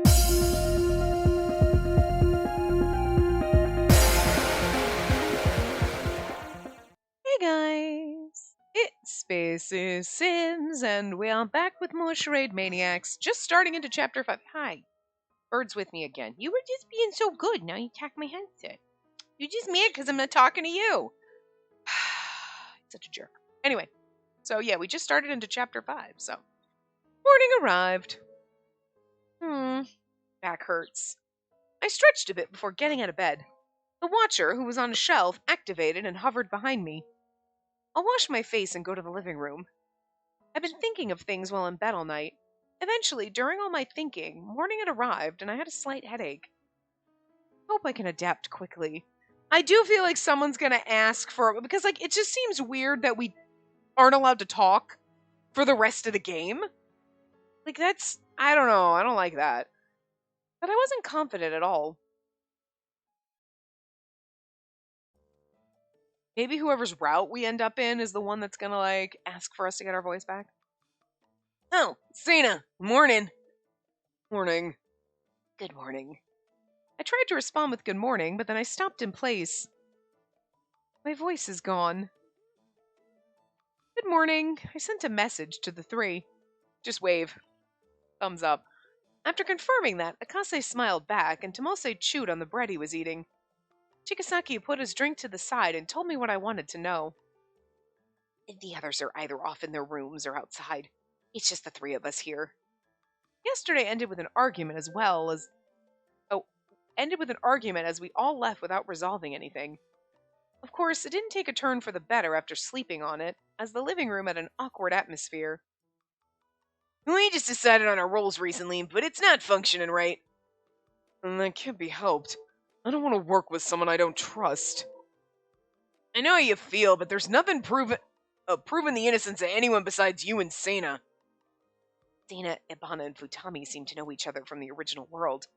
Hey guys! It's Spaces Sims, and we are back with more Charade Maniacs, just starting into Chapter 5. Hi, Bird's with me again. You were just being so good, now you attack my headset. You're just mad because I'm not talking to you. Such a jerk. Anyway, so yeah, we just started into Chapter 5, so. Morning arrived. Back hurts. I stretched a bit before getting out of bed. The watcher, who was on a shelf, activated and hovered behind me. I'll wash my face and go to the living room. I've been thinking of things while in bed all night. Eventually, during all my thinking, morning had arrived and I had a slight headache. Hope I can adapt quickly. I do feel like someone's gonna ask for, because it just seems weird that we aren't allowed to talk for the rest of the game. I don't know, I don't like that. But I wasn't confident at all. Maybe whoever's route we end up in is the one that's gonna, ask for us to get our voice back. Oh, Sina, morning. Morning. Good morning. I tried to respond with good morning, but then I stopped in place. My voice is gone. Good morning. I sent a message to the three. Just wave. Thumbs up. After confirming that, Akase smiled back, and Tomose chewed on the bread he was eating. Chikasaki put his drink to the side and told me what I wanted to know. The others are either off in their rooms or outside. It's just the three of us here. Yesterday ended with an argument as we all left without resolving anything. Of course, it didn't take a turn for the better after sleeping on it, as the living room had an awkward atmosphere. We just decided on our roles recently, but it's not functioning right. And that can't be helped. I don't want to work with someone I don't trust. I know how you feel, but there's nothing proving the innocence of anyone besides you and Sena. Sena, Ibana, and Futami seem to know each other from the original world.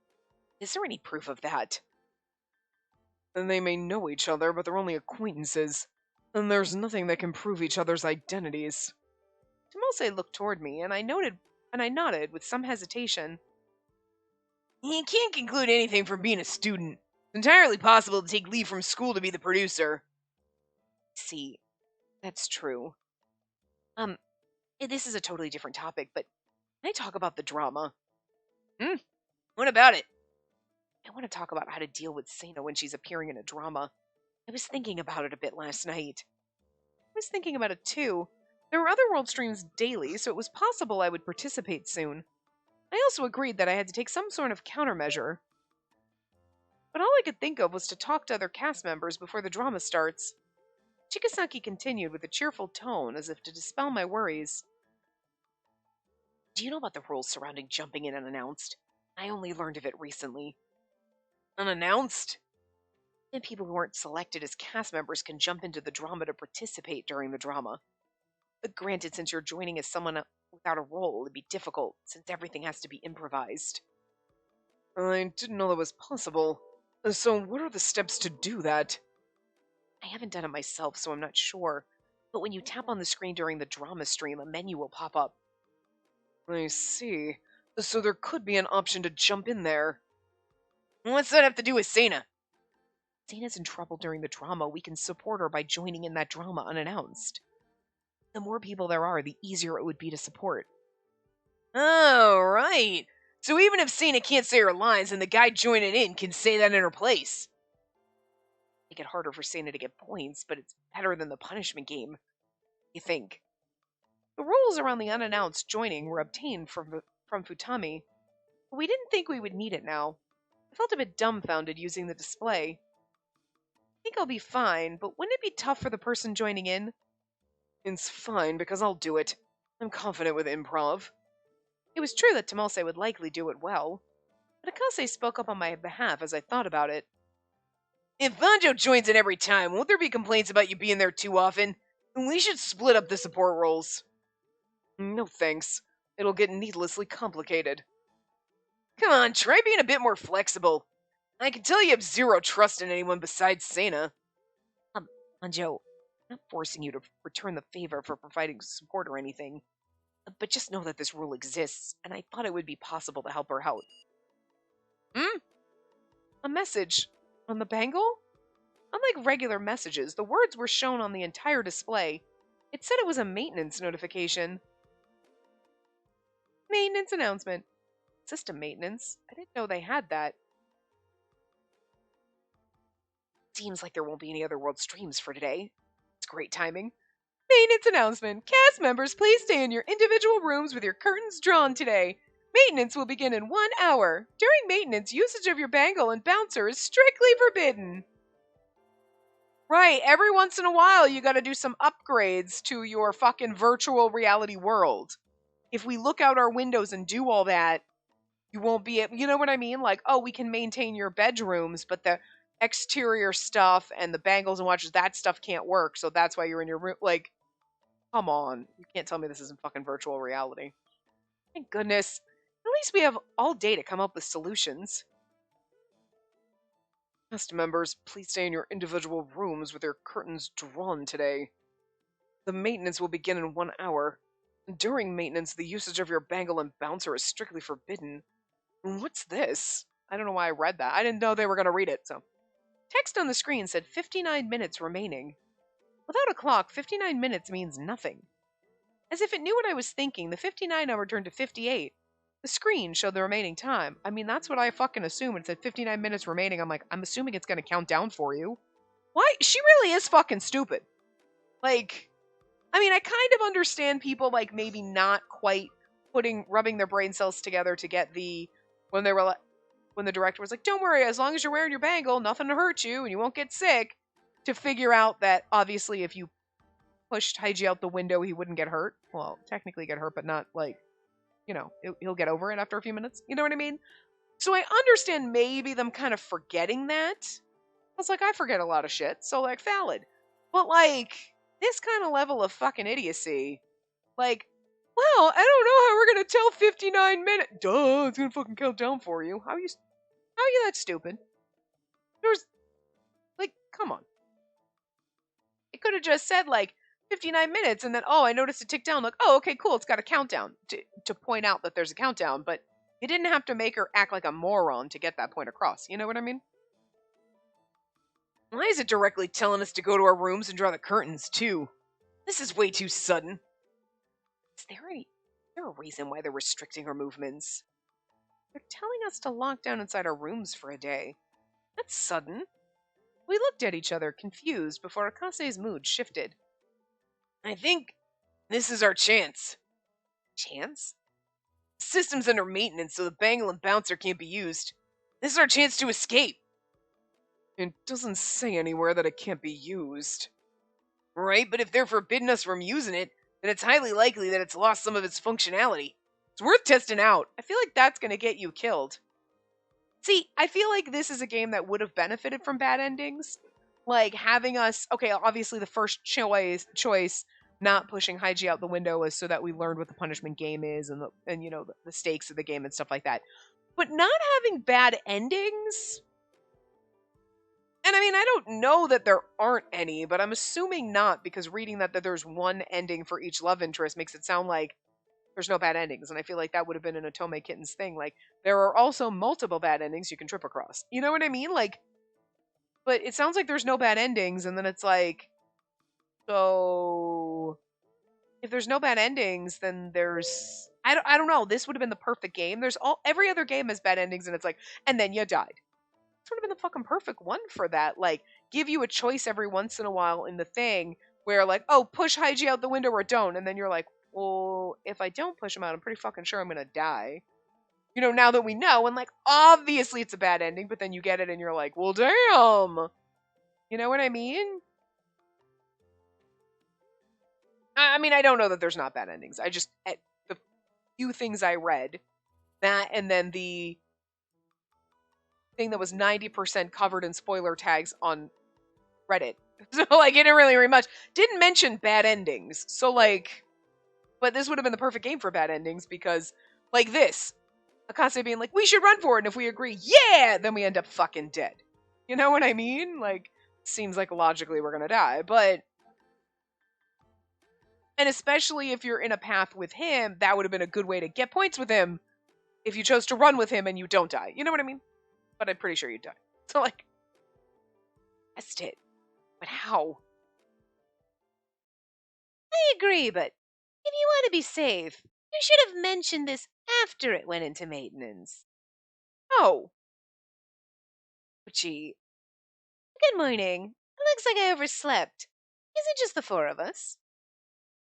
Is there any proof of that? And they may know each other, but they're only acquaintances. And there's nothing that can prove each other's identities. Tomose looked toward me, and I nodded with some hesitation. You can't conclude anything from being a student. It's entirely possible to take leave from school to be the producer. See, that's true. This is a totally different topic, but can I talk about the drama? What about it? I want to talk about how to deal with Sena when she's appearing in a drama. I was thinking about it a bit last night. I was thinking about it too. There were other world streams daily, so it was possible I would participate soon. I also agreed that I had to take some sort of countermeasure. But all I could think of was to talk to other cast members before the drama starts. Chikasaki continued with a cheerful tone as if to dispel my worries. Do you know about the rules surrounding jumping in unannounced? I only learned of it recently. Unannounced? And people who aren't selected as cast members can jump into the drama to participate during the drama. But granted, since you're joining as someone without a role, it'd be difficult, since everything has to be improvised. I didn't know that was possible. So what are the steps to do that? I haven't done it myself, so I'm not sure. But when you tap on the screen during the drama stream, a menu will pop up. I see. So there could be an option to jump in there. What's that have to do with Sena? Sena's in trouble during the drama. We can support her by joining in that drama unannounced. The more people there are, the easier it would be to support. Oh, right. So even if Sena can't say her lines, then the guy joining in can say that in her place. Make it harder for Sena to get points, but it's better than the punishment game. You think? The rules around the unannounced joining were obtained from Futami, but we didn't think we would need it now. I felt a bit dumbfounded using the display. I think I'll be fine, but wouldn't it be tough for the person joining in? It's fine, because I'll do it. I'm confident with improv. It was true that Tomose would likely do it well, but Akase spoke up on my behalf as I thought about it. If Banjo joins in every time, won't there be complaints about you being there too often? We should split up the support roles. No thanks. It'll get needlessly complicated. Come on, try being a bit more flexible. I can tell you have zero trust in anyone besides Sena. Banjo, I'm not forcing you to return the favor for providing support or anything. But just know that this rule exists, and I thought it would be possible to help her out. Hmm? A message on the bangle? Unlike regular messages, the words were shown on the entire display. It said it was a maintenance notification. Maintenance announcement. System maintenance. I didn't know they had that. Seems like there won't be any other world streams for today. It's great timing. Maintenance announcement. Cast members, please stay in your individual rooms with your curtains drawn today. Maintenance will begin in 1 hour. During maintenance, usage of your bangle and bouncer is strictly forbidden. Right, every once in a while you gotta do some upgrades to your fucking virtual reality world. If we look out our windows and do all that, you won't be able, you know what I mean? Like, oh, we can maintain your bedrooms, but the exterior stuff and the bangles and watches, that stuff can't work, so that's why you're in your room. Like, come on. You can't tell me this isn't fucking virtual reality. Thank goodness. At least we have all day to come up with solutions. Cast members, please stay in your individual rooms with your curtains drawn today. The maintenance will begin in 1 hour. During maintenance, the usage of your bangle and bouncer is strictly forbidden. What's this? I don't know why I read that. I didn't know they were going to read it, so. Text on the screen said 59 minutes remaining. Without a clock, 59 minutes means nothing. As if it knew what I was thinking, the 59 number turned to 58. The screen showed the remaining time. I mean, that's what I fucking assume. It said 59 minutes remaining. I'm like, I'm assuming it's going to count down for you. Why? She really is fucking stupid. Like, I mean, I kind of understand people, like, maybe not quite rubbing their brain cells together to get when the director was like, don't worry, as long as you're wearing your bangle, nothing to hurt you, and you won't get sick, to figure out that, obviously, if you pushed Haiji out the window, he wouldn't get hurt. Well, technically get hurt, but not, like, you know, he'll get over it after a few minutes. You know what I mean? So I understand maybe them kind of forgetting that. I was like, I forget a lot of shit, so, like, valid. But, like, this kind of level of fucking idiocy, like, well, I don't know how we're gonna tell 59 minutes. Duh, it's gonna fucking count down for you. How are you that stupid? There's, like, come on. It could have just said, like, 59 minutes, and then, oh, I noticed it tick down. Like, oh, okay, cool, it's got a countdown to point out that there's a countdown, but you didn't have to make her act like a moron to get that point across. You know what I mean? Why is it directly telling us to go to our rooms and draw the curtains, too? This is way too sudden. Is there a reason why they're restricting our movements? They're telling us to lock down inside our rooms for a day. That's sudden. We looked at each other, confused, before Akase's mood shifted. I think this is our chance. Chance? The system's under maintenance, so the bangle and bouncer can't be used. This is our chance to escape. It doesn't say anywhere that it can't be used. Right, but if they're forbidding us from using it, then it's highly likely that it's lost some of its functionality. It's worth testing out. I feel like that's going to get you killed. See, I feel like this is a game that would have benefited from bad endings. Like, having us... Okay, obviously the first choice not pushing Haiji out the window was so that we learned what the punishment game is and you know, the stakes of the game and stuff like that. But not having bad endings... And I mean, I don't know that there aren't any, but I'm assuming not, because reading that there's one ending for each love interest makes it sound like there's no bad endings. And I feel like that would have been an Otome Kitten's thing. Like, there are also multiple bad endings you can trip across. You know what I mean? Like, but it sounds like there's no bad endings, and then it's like, so if there's no bad endings, then there's... I don't know. This would have been the perfect game. Every other game has bad endings, and it's like, and then you died. This would have been the fucking perfect one for that. Like, give you a choice every once in a while in the thing where, like, oh, push Haiji out the window or don't. And then you're like, well, if I don't push him out, I'm pretty fucking sure I'm going to die. You know, now that we know. And, like, obviously it's a bad ending, but then you get it and you're like, well, damn. You know what I mean? I mean, I don't know that there's not bad endings. I just, at the few things I read, that and then the thing that was 90% covered in spoiler tags on Reddit. So, like, it didn't really read much. Didn't mention bad endings. So, like, but this would have been the perfect game for bad endings because, like this, Akase being like, we should run for it, and if we agree, yeah, then we end up fucking dead. You know what I mean? Like, seems like logically we're gonna die, but... And especially if you're in a path with him, that would have been a good way to get points with him if you chose to run with him and you don't die. You know what I mean? but I'm pretty sure you died. So, like, test it. But how? I agree, but if you want to be safe, you should have mentioned this after it went into maintenance. Oh. Gee. Good morning. It looks like I overslept. Is it just the four of us?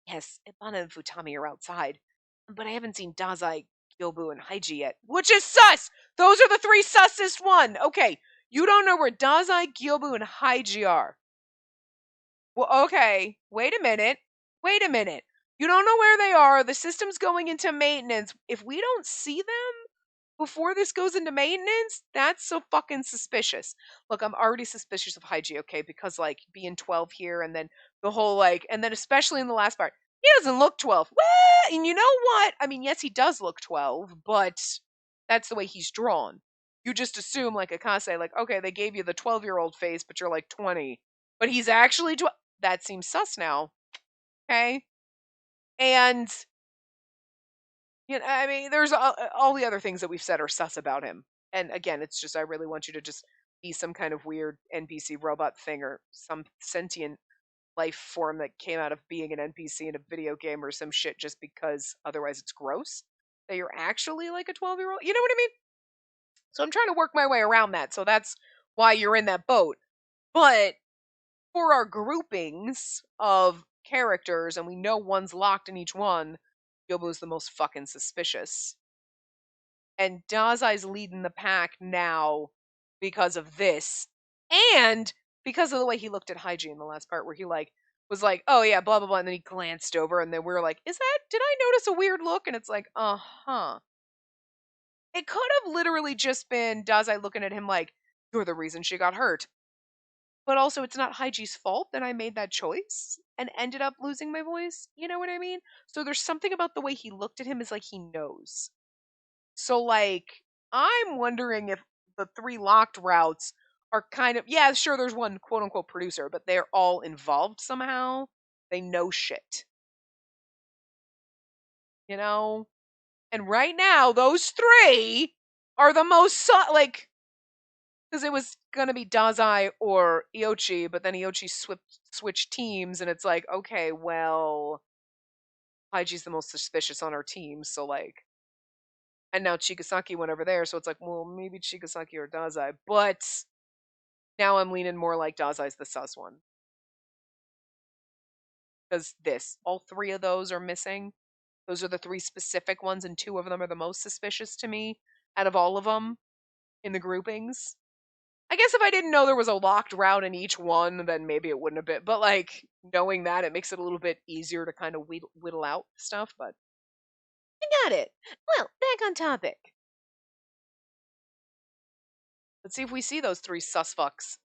Yes, Ibana and Futami are outside, but I haven't seen Dazai, Gyobu, and Haiji yet. Which is sus! Those are the three sussest one! Okay, you don't know where Dazai, Gyobu, and Haiji are. Well, okay, wait a minute. Wait a minute. You don't know where they are. The system's going into maintenance. If we don't see them before this goes into maintenance, that's so fucking suspicious. Look, I'm already suspicious of Haiji, okay? Because, like, being 12 here and then the whole, like, and then especially in the last part, he doesn't look 12. Well, and you know what? I mean, yes, he does look 12, but that's the way he's drawn. You just assume, like Akase, like, okay, they gave you the 12-year-old face, but you're like 20. But he's actually 12. That seems sus now. Okay? And, you know, I mean, there's all the other things that we've said are sus about him. And again, it's just, I really want you to just be some kind of weird NPC robot thing or some sentient life form that came out of being an NPC in a video game or some shit just because otherwise it's gross. That you're actually like a 12-year-old. You know what I mean? So I'm trying to work my way around that. So that's why you're in that boat. But for our groupings of characters, and we know one's locked in each one, Yobu's the most fucking suspicious. And Dazai's leading the pack now because of this. And because of the way he looked at Haiji in the last part, where he like was like, oh yeah, blah blah blah, and then he glanced over and then we were like, did I notice a weird look? And it's like, uh-huh. It could have literally just been Dazai looking at him like, you're the reason she got hurt. But also, it's not Haiji's fault that I made that choice and ended up losing my voice. You know what I mean? So there's something about the way he looked at him is like he knows. So, like, I'm wondering if the three locked routes are kind of, yeah, sure, there's one quote unquote producer, but they're all involved somehow. They know shit. You know? And right now, those three are the most, like, because it was going to be Dazai or Iochi, but then Iochi switched teams, and it's like, okay, well, Haiji's the most suspicious on our team, so, like, and now Chigasaki went over there, so it's like, well, maybe Chigasaki or Dazai, but now I'm leaning more like Dazai's the sus one. Because all three of those are missing. Those are the three specific ones, and two of them are the most suspicious to me out of all of them in the groupings. I guess if I didn't know there was a locked route in each one, then maybe it wouldn't have been. But, like, knowing that, it makes it a little bit easier to kind of whittle out stuff, but I got it. Well, back on topic. Let's see if we see those three sus fucks.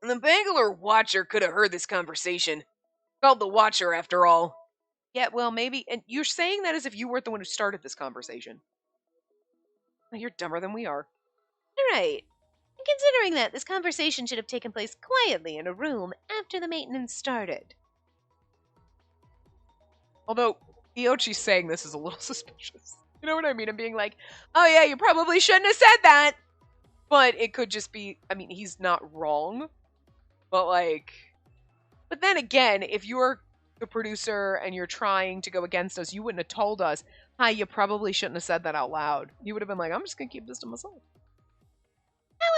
The Bangalore Watcher could have heard this conversation. Called the Watcher, after all. Yeah, well, maybe. And you're saying that as if you weren't the one who started this conversation. Well, you're dumber than we are. Right. Considering that, this conversation should have taken place quietly in a room after the maintenance started. Although, Iochi's saying this is a little suspicious. You know what I mean? I'm being like, oh yeah, you probably shouldn't have said that! But it could just be, I mean, he's not wrong. But like, but then again, if you're the producer and you're trying to go against us, you wouldn't have told us, hi, you probably shouldn't have said that out loud. You would have been like, I'm just gonna keep this to myself.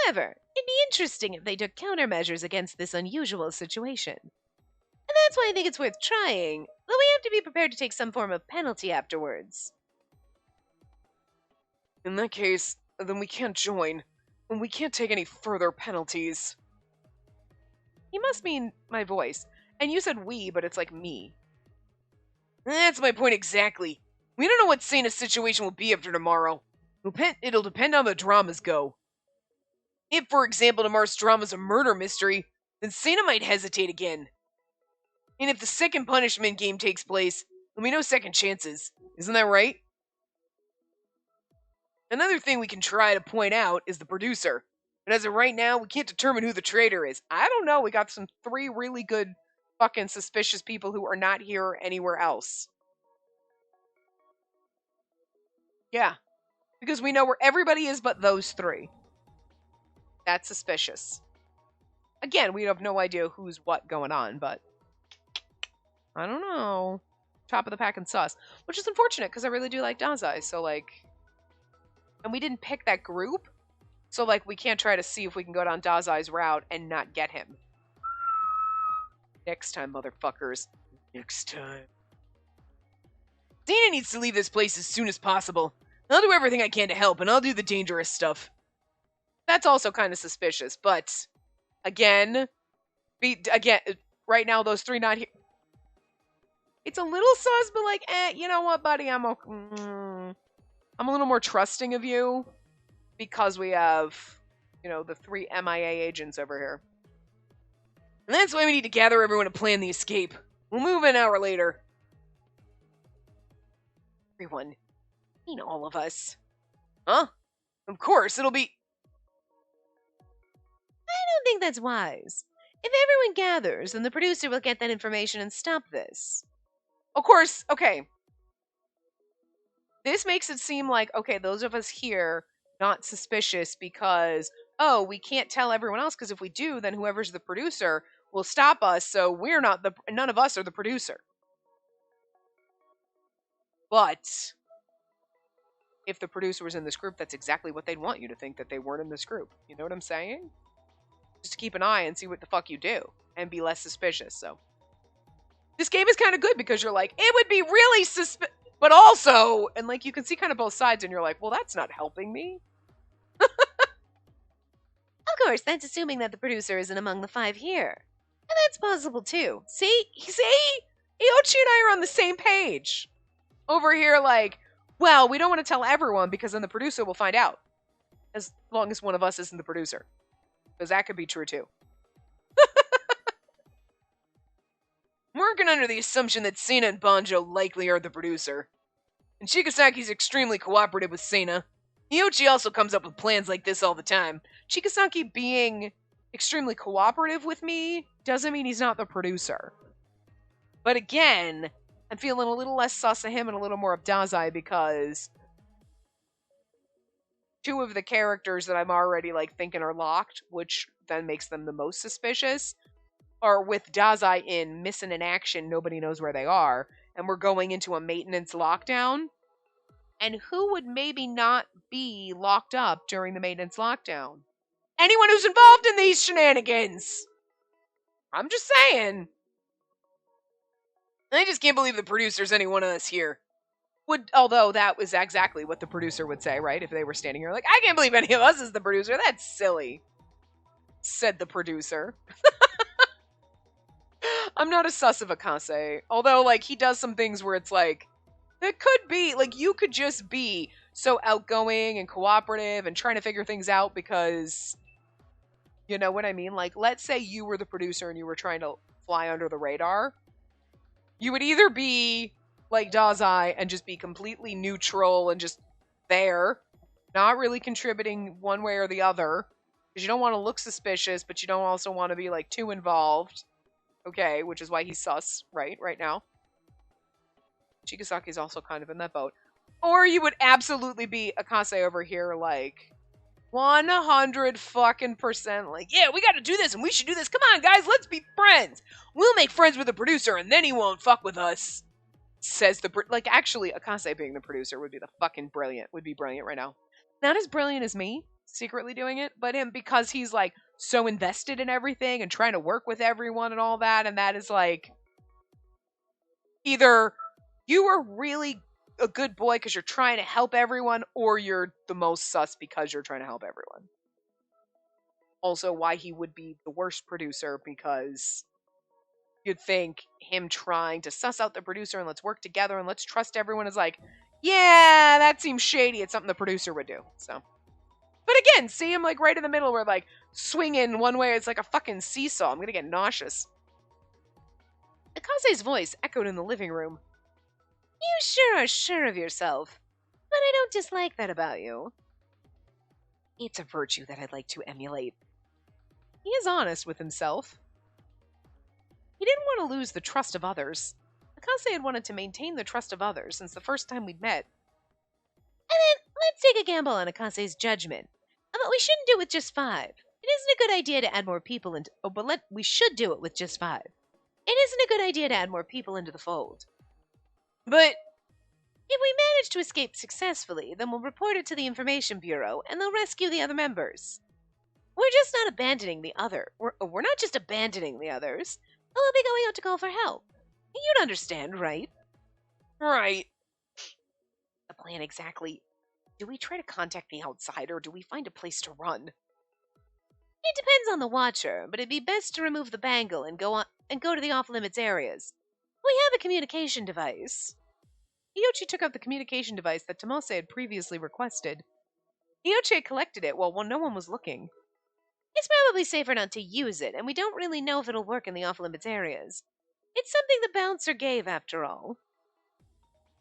However, it'd be interesting if they took countermeasures against this unusual situation. And that's why I think it's worth trying, though we have to be prepared to take some form of penalty afterwards. In that case, then we can't join, and we can't take any further penalties. You must mean my voice. And you said we, but it's like me. That's my point exactly. We don't know what Seina's situation will be after tomorrow. It'll depend on how the dramas go. If, for example, tomorrow's drama's a murder mystery, then Seina might hesitate again. And if the second punishment game takes place, there'll be no second chances. Isn't that right? Another thing we can try to point out is the producer. But as of right now, we can't determine who the traitor is. I don't know. We got three really good fucking suspicious people who are not here or anywhere else. Yeah. Because we know where everybody is but those three. That's suspicious. Again, we have no idea who's what going on, but I don't know. Top of the pack and sus. Which is unfortunate, because I really do like Dazai, so, like... And we didn't pick that group, so, like, we can't try to see if we can go down Dazai's route and not get him. Next time, motherfuckers. Next time. Dana needs to leave this place as soon as possible. I'll do everything I can to help, and I'll do the dangerous stuff. That's also kind of suspicious, but... Again, right now, those three not here... It's a little sus, but like, you know what, buddy? I'm a little more trusting of you because we have, you know, the 3 MIA agents over here. And that's why we need to gather everyone to plan the escape. We'll move an hour later. Everyone. I mean all of us. Huh? Of course, it'll be... I don't think that's wise. If everyone gathers, then the producer will get that information and stop this. Of course, okay. This makes it seem like, okay, those of us here, not suspicious because, oh, we can't tell everyone else because if we do, then whoever's the producer will stop us, so we're not none of us are the producer. But if the producer was in this group, that's exactly what they'd want you to think, that they weren't in this group. You know what I'm saying? Just to keep an eye and see what the fuck you do and be less suspicious, so. This game is kind of good because you're like, it would be really but also, and like you can see kind of both sides and you're like, well, that's not helping me. Of course, that's assuming that the producer isn't among the 5 here. And that's possible too. See? Iochi and I are on the same page. Over here like, well, we don't want to tell everyone because then the producer will find out. As long as one of us isn't the producer. Because that could be true too. I'm working under the assumption that Sena and Banjo likely are the producer. And Chikasaki's extremely cooperative with Sena. Iochi also comes up with plans like this all the time. Chikasaki being extremely cooperative with me doesn't mean he's not the producer. But again, I'm feeling a little less sus of him and a little more of Dazai because 2 of the characters that I'm already like thinking are locked, which then makes them the most suspicious, are with Dazai in missing in action, nobody knows where they are, and we're going into a maintenance lockdown. And who would maybe not be locked up during the maintenance lockdown? Anyone who's involved in these shenanigans! I'm just saying. I just can't believe the producer's any one of us here. Although that was exactly what the producer would say, right? If they were standing here like, I can't believe any of us is the producer. That's silly. Said the producer. I'm not a sus of Akase. Although, like, he does some things where it's like, it could be, like, you could just be so outgoing and cooperative and trying to figure things out because, you know what I mean? Like, let's say you were the producer and you were trying to fly under the radar. You would either be like Dazai and just be completely neutral and just there, not really contributing one way or the other, because you don't want to look suspicious, but you don't also want to be, like, too involved. Okay, which is why he's sus, right now. Chikasaki's also kind of in that boat. Or you would absolutely be Akase over here, like, 100 fucking % like, yeah, we gotta do this and we should do this. Come on, guys, let's be friends. We'll make friends with the producer and then he won't fuck with us. Says like, actually, Akase being the producer would be would be brilliant right now. Not as brilliant as me, secretly doing it, but him because he's, like, so invested in everything and trying to work with everyone and all that, and that is, like, either you are really a good boy because you're trying to help everyone, or you're the most sus because you're trying to help everyone. Also, why he would be the worst producer, because you'd think him trying to suss out the producer and let's work together and let's trust everyone is like, yeah, that seems shady. It's something the producer would do. So, but again, see him, like, right in the middle where, like, swinging one way. It's like a fucking seesaw. I'm gonna get nauseous. Akase's voice echoed in the living room. You sure are sure of yourself, but I don't dislike that about you. It's a virtue that I'd like to emulate. He is honest with himself. He didn't want to lose the trust of others. Akase had wanted to maintain the trust of others since the first time we'd met. And then, let's take a gamble on Akase's judgment. But we shouldn't do it with just 5. a good idea to add more people into... Oh, but we should do it with just 5. It isn't a good idea to add more people into the fold. But if we manage to escape successfully, then we'll report it to the Information Bureau, and they'll rescue the other members. We're just not abandoning the other. We're not just abandoning the others. They'll be going out to call for help. You'd understand, right? Right. The plan exactly. Do we try to contact the outside, or do we find a place to run? It depends on the watcher, but it'd be best to remove the bangle and go to the off-limits areas. We have a communication device. Iochi took out the communication device that Tomase had previously requested. Iochi had collected it while no one was looking. It's probably safer not to use it, and we don't really know if it'll work in the off-limits areas. It's something the bouncer gave, after all.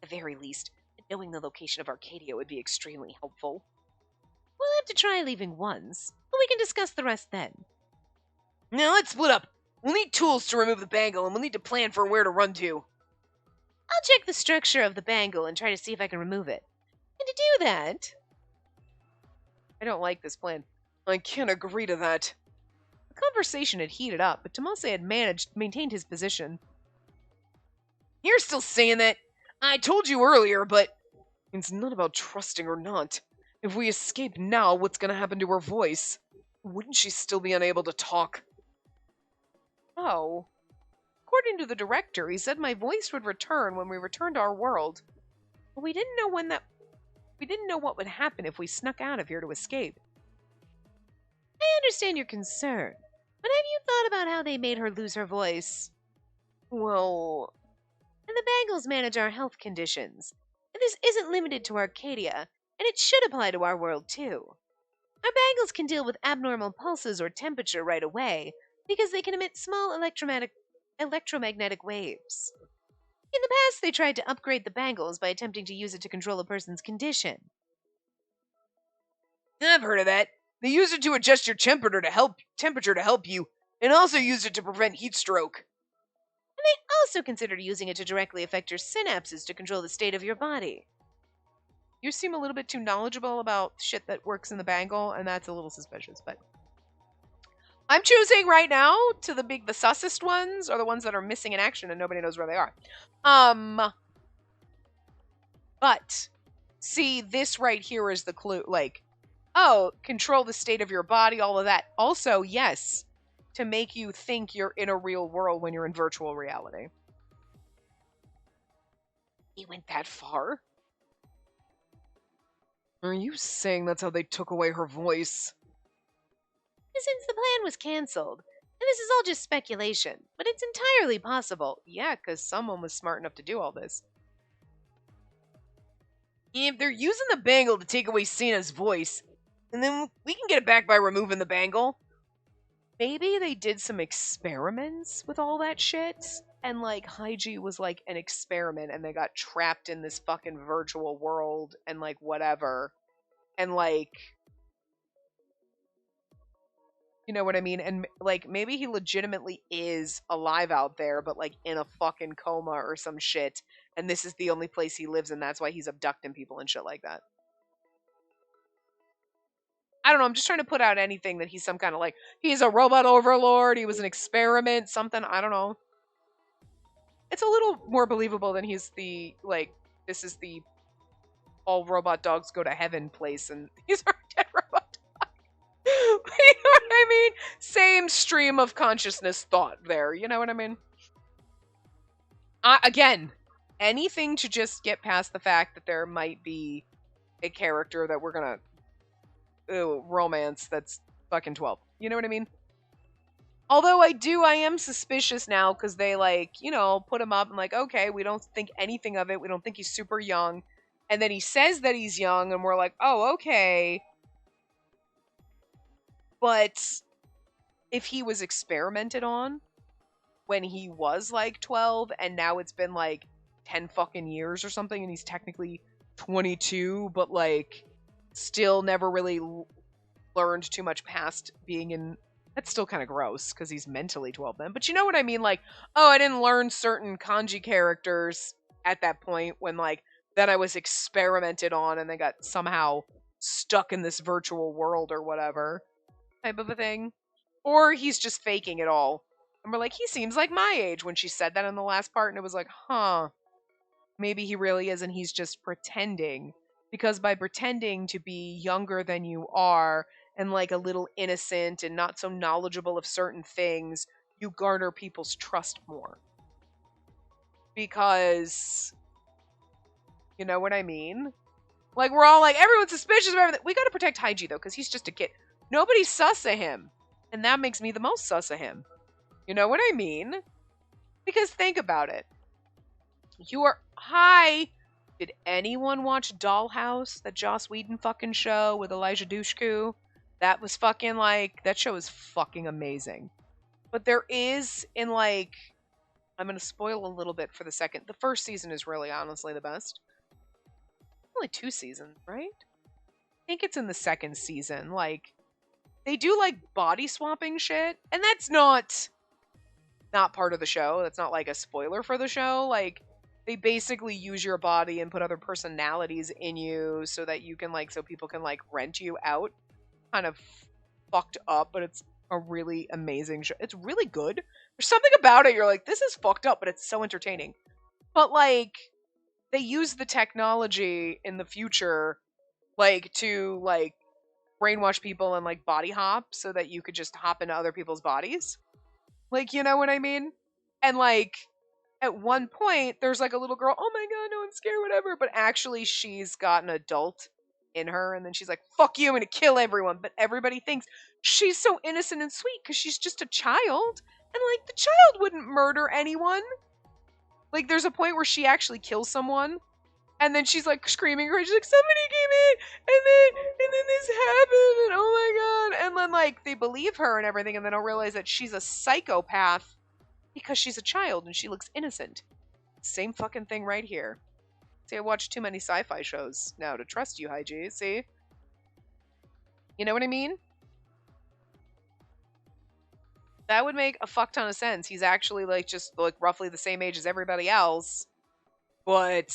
At the very least, knowing the location of Arcadia would be extremely helpful. We'll have to try leaving once, but we can discuss the rest then. Now let's split up. We'll need tools to remove the bangle, and we'll need to plan for where to run to. I'll check the structure of the bangle and try to see if I can remove it. And to do that... I don't like this plan. I can't agree to that. The conversation had heated up, but Tomase had maintained his position. You're still saying that? I told you earlier, but... It's not about trusting or not. If we escape now, what's going to happen to her voice? Wouldn't she still be unable to talk? Oh. According to the director, he said my voice would return when we returned to our world. But we didn't know what would happen if we snuck out of here to escape. I understand your concern, but have you thought about how they made her lose her voice? Well... And the Bangles manage our health conditions. And this isn't limited to Arcadia, and it should apply to our world too. Our Bangles can deal with abnormal pulses or temperature right away, because they can emit small electromagnetic waves. In the past, they tried to upgrade the Bangles by attempting to use it to control a person's condition. I've heard of that. They use it to adjust your temperature to help you, and also use it to prevent heat stroke. And they also considered using it to directly affect your synapses to control the state of your body. You seem a little bit too knowledgeable about shit that works in the bangle, and that's a little suspicious, but... I'm choosing right now to the sussest ones are the ones that are missing in action and nobody knows where they are. But, see, this right here is the clue, like, oh, control the state of your body, all of that. Also, yes, to make you think you're in a real world when you're in virtual reality. He went that far? Are you saying that's how they took away her voice? Since the plan was cancelled, and this is all just speculation, but it's entirely possible. Yeah, because someone was smart enough to do all this. If they're using the bangle to take away Sina's voice, and then we can get it back by removing the bangle. Maybe they did some experiments with all that shit, and like Haiji was like an experiment, and they got trapped in this fucking virtual world, and like whatever, and like, you know what I mean? And like maybe he legitimately is alive out there, but like in a fucking coma or some shit, and this is the only place he lives, and that's why he's abducting people and shit like that. I don't know, I'm just trying to put out anything that he's some kind of like, he's a robot overlord, he was an experiment, something, I don't know. It's a little more believable than he's the, like, this is the all robot dogs go to heaven place, and he's our dead robot dog. You know what I mean? Same stream of consciousness thought there, you know what I mean? Again, anything to just get past the fact that there might be a character that we're gonna romance that's fucking 12. You know what I mean? Although I am suspicious now because they like, you know, put him up and like, okay, we don't think anything of it. We don't think he's super young. And then he says that he's young and we're like, oh, okay. But if he was experimented on when he was like 12 and now it's been like 10 fucking years or something and he's technically 22, but like still never really learned too much past being in... That's still kind of gross, because he's mentally 12 then. But you know what I mean? Like, oh, I didn't learn certain kanji characters at that point when, like, that I was experimented on and they got somehow stuck in this virtual world or whatever type of a thing. Or he's just faking it all. And we're like, he seems like my age when she said that in the last part. And it was like, huh, maybe he really is. And he's just pretending. Because by pretending to be younger than you are and like a little innocent and not so knowledgeable of certain things, you garner people's trust more. Because, you know what I mean? Like, we're all like, everyone's suspicious of everything. We gotta protect Haiji, though, because he's just a kid. Nobody's sus of him. And that makes me the most sus of him. You know what I mean? Because think about it. Hi! Did anyone watch Dollhouse? That Joss Whedon fucking show with Elijah Dushku? That was fucking like, that show is fucking amazing. But there is, in like, I'm gonna spoil a little bit for the second. The first season is really honestly the best. Only 2 seasons, right? I think it's in the second season. Like, they do like body swapping shit, and that's not part of the show. That's not like a spoiler for the show. Like, they basically use your body and put other personalities in you so that you can like, so people can like rent you out. Kind of fucked up, but it's a really amazing show. It's really good. There's something about it. You're like, this is fucked up, but it's so entertaining. But like, they use the technology in the future, like, to like brainwash people and like body hop so that you could just hop into other people's bodies. Like, you know what I mean? And like, at one point, there's like a little girl, oh my god, no one's scared, whatever. But actually, she's got an adult in her, and then she's like, fuck you, I'm gonna kill everyone. But everybody thinks she's so innocent and sweet because she's just a child. And like, the child wouldn't murder anyone. Like, there's a point where she actually kills someone. And then she's like screaming, she's like, somebody came in, and then this happened, and oh my god. And then like, they believe her and everything, and then I'll realize that she's a psychopath because she's a child and she looks innocent. Same fucking thing right here. See, I watch too many sci-fi shows now to trust you, Haiji. See? You know what I mean? That would make a fuck ton of sense. He's actually like just like roughly the same age as everybody else, but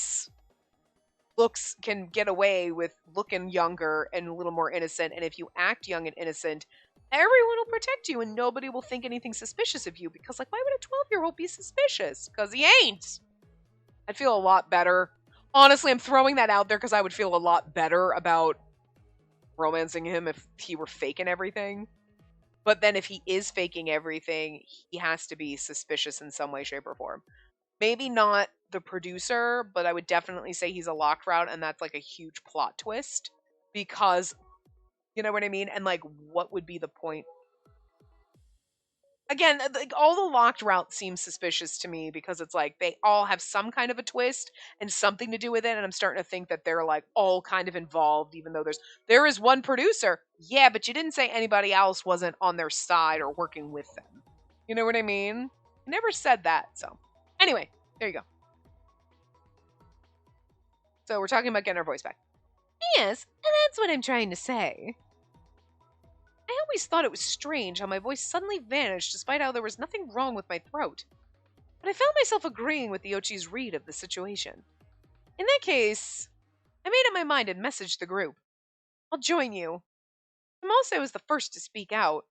can get away with looking younger and a little more innocent. And if you act young and innocent, everyone will protect you and nobody will think anything suspicious of you. Because like, why would a 12-year-old be suspicious? Because he ain't. I'd feel a lot better. Honestly, I'm throwing that out there because I would feel a lot better about romancing him if he were faking everything. But then if he is faking everything, he has to be suspicious in some way, shape, or form. Maybe not the producer, but I would definitely say he's a Lockrout, and that's like a huge plot twist. Because, you know what I mean? And like, what would be the point? Again, like, all the locked routes seem suspicious to me because it's like they all have some kind of a twist and something to do with it, and I'm starting to think that they're like all kind of involved, even though there is one producer. Yeah, but you didn't say anybody else wasn't on their side or working with them. You know what I mean? I never said that, so. Anyway, there you go. So we're talking about getting our voice back. Yes, and that's what I'm trying to say. I always thought it was strange how my voice suddenly vanished despite how there was nothing wrong with my throat. But I found myself agreeing with the Ochi's read of the situation. In that case, I made up my mind and messaged the group. I'll join you. Tomose was the first to speak out.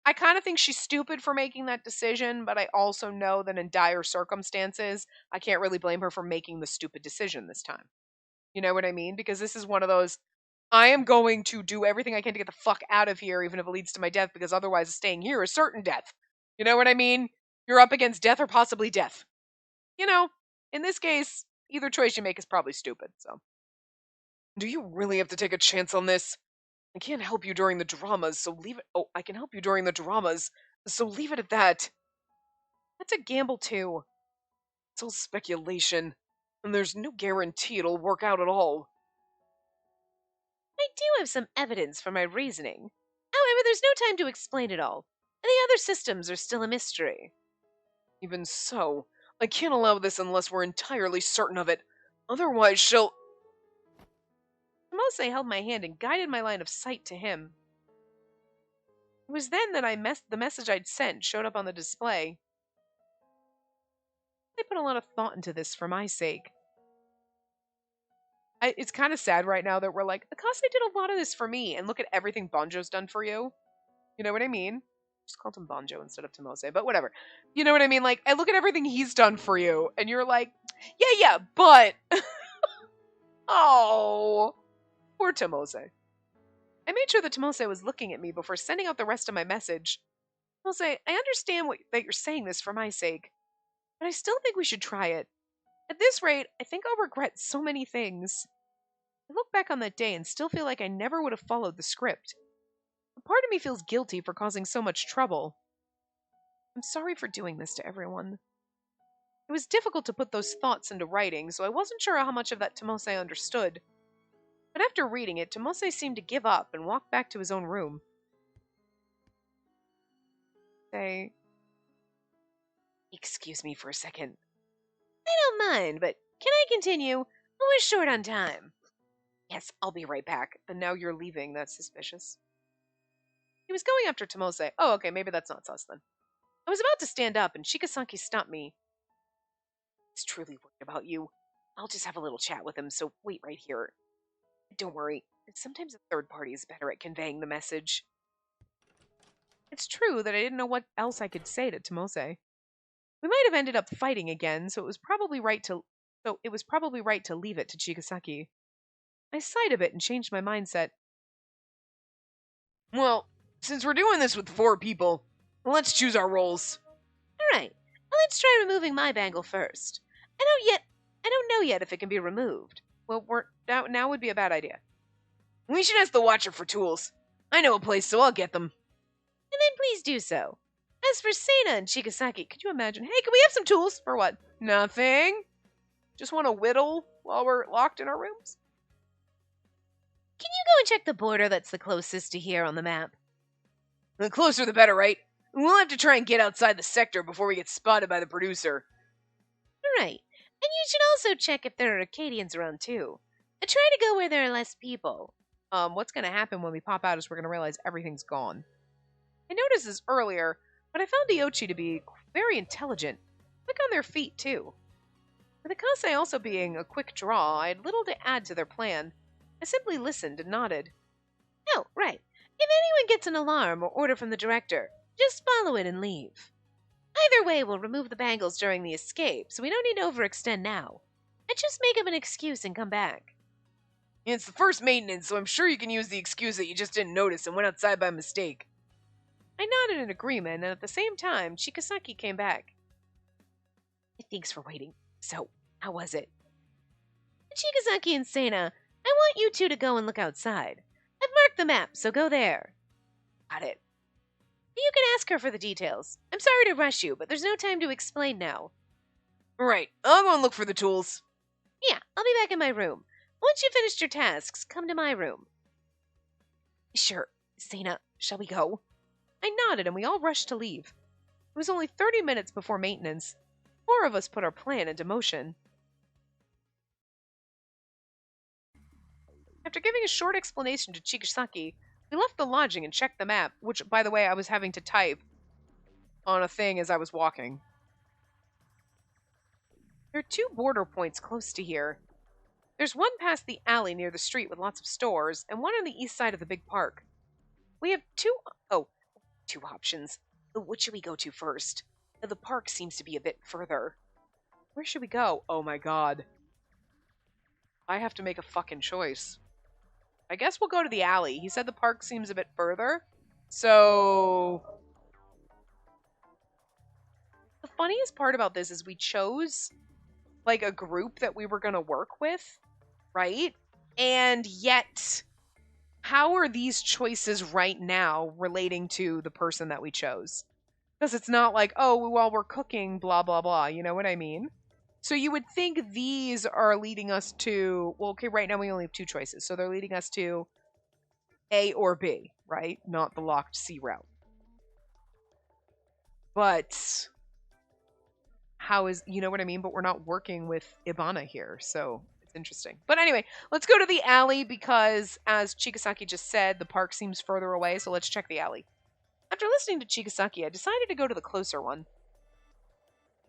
I kind of think she's stupid for making that decision, but I also know that in dire circumstances, I can't really blame her for making the stupid decision this time. You know what I mean? Because this is one of those, I am going to do everything I can to get the fuck out of here, even if it leads to my death, because otherwise staying here is certain death. You know what I mean? You're up against death or possibly death. You know, in this case, either choice you make is probably stupid, so. Do you really have to take a chance on this? I can't help you during the dramas, so leave it. Oh, I can help you during the dramas, so leave it at that. That's a gamble, too. It's all speculation, and there's no guarantee it'll work out at all. I do have some evidence for my reasoning. However, there's no time to explain it all, and the other systems are still a mystery. Even so, I can't allow this unless we're entirely certain of it. Otherwise, she'll... Tomose held my hand and guided my line of sight to him. It was then that the message I'd sent showed up on the display. I put a lot of thought into this for my sake. It's kind of sad right now that we're like, Akase did a lot of this for me, and look at everything Banjo's done for you. You know what I mean? Just called him Banjo instead of Tomose, but whatever. You know what I mean? Like, I look at everything he's done for you, and you're like, yeah, but... Oh, poor Tomose. I made sure that Tomose was looking at me before sending out the rest of my message. Tomose, I understand that you're saying this for my sake, but I still think we should try it. At this rate, I think I'll regret so many things. I look back on that day and still feel like I never would have followed the script. A part of me feels guilty for causing so much trouble. I'm sorry for doing this to everyone. It was difficult to put those thoughts into writing, so I wasn't sure how much of that Tomose understood. But after reading it, Tomose seemed to give up and walk back to his own room. Say, excuse me for a second. I don't mind, but can I continue? We're short on time. Yes, I'll be right back. And now you're leaving. That's suspicious. He was going after Tomose. Oh, okay, maybe that's not sus then. I was about to stand up, and Shikasaki stopped me. He's truly worried about you. I'll just have a little chat with him, so wait right here. Don't worry. Sometimes a third party is better at conveying the message. It's true that I didn't know what else I could say to Tomose. We might have ended up fighting again, so it was probably right to leave it to Chigasaki. I sighed a bit and changed my mindset. Well, since we're doing this with 4 people, let's choose our roles. Alright, well, let's try removing my bangle first. I don't know yet if it can be removed. Well, now would be a bad idea. We should ask the Watcher for tools. I know a place, so I'll get them. And then please do so. As for Seina and Chigasaki, could you imagine? Hey, can we have some tools? For what? Nothing. Just want to whittle while we're locked in our rooms? Can you go and check the border that's the closest to here on the map? The closer the better, right? We'll have to try and get outside the sector before we get spotted by the producer. Right. And you should also check if there are Acadians around, too. And try to go where there are less people. What's going to happen when we pop out is we're going to realize everything's gone. I noticed this earlier, but I found Iochi to be very intelligent. Quick on their feet, too. With Akase also being a quick draw, I had little to add to their plan. I simply listened and nodded. Oh, right. If anyone gets an alarm or order from the director, just follow it and leave. Either way, we'll remove the bangles during the escape, so we don't need to overextend now. And just make up an excuse and come back. It's the first maintenance, so I'm sure you can use the excuse that you just didn't notice and went outside by mistake. I nodded in agreement, and at the same time, Chigasaki came back. Thanks for waiting. So, how was it? Chigasaki and Seina, I want you two to go and look outside. I've marked the map, so go there. Got it. You can ask her for the details. I'm sorry to rush you, but there's no time to explain now. Right, I'll go and look for the tools. Yeah, I'll be back in my room. Once you've finished your tasks, come to my room. Sure. Seina, shall we go? I nodded and we all rushed to leave. It was only 30 minutes before maintenance. 4 of us put our plan into motion. After giving a short explanation to Chigasaki, we left the lodging and checked the map, which, by the way, I was having to type on a thing as I was walking. There are 2 border points close to here. There's one past the alley near the street with lots of stores, and one on the east side of the big park. We have two options. Which should we go to first? The park seems to be a bit further. Where should we go? Oh my god. I have to make a fucking choice. I guess we'll go to the alley. He said the park seems a bit further. So... The funniest part about this is we chose, like, a group that we were going to work with, right? And yet, how are these choices right now relating to the person that we chose? Because it's not like, oh, while we're cooking, blah, blah, blah. You know what I mean? So you would think these are leading us to, well, okay, right now we only have 2 choices. So they're leading us to A or B, right? Not the locked C route. But how is, you know what I mean? But we're not working with Ibana here, so it's interesting. But anyway, let's go to the alley because, as Chigasaki just said, the park seems further away, so let's check the alley. After listening to Chigasaki, I decided to go to the closer one.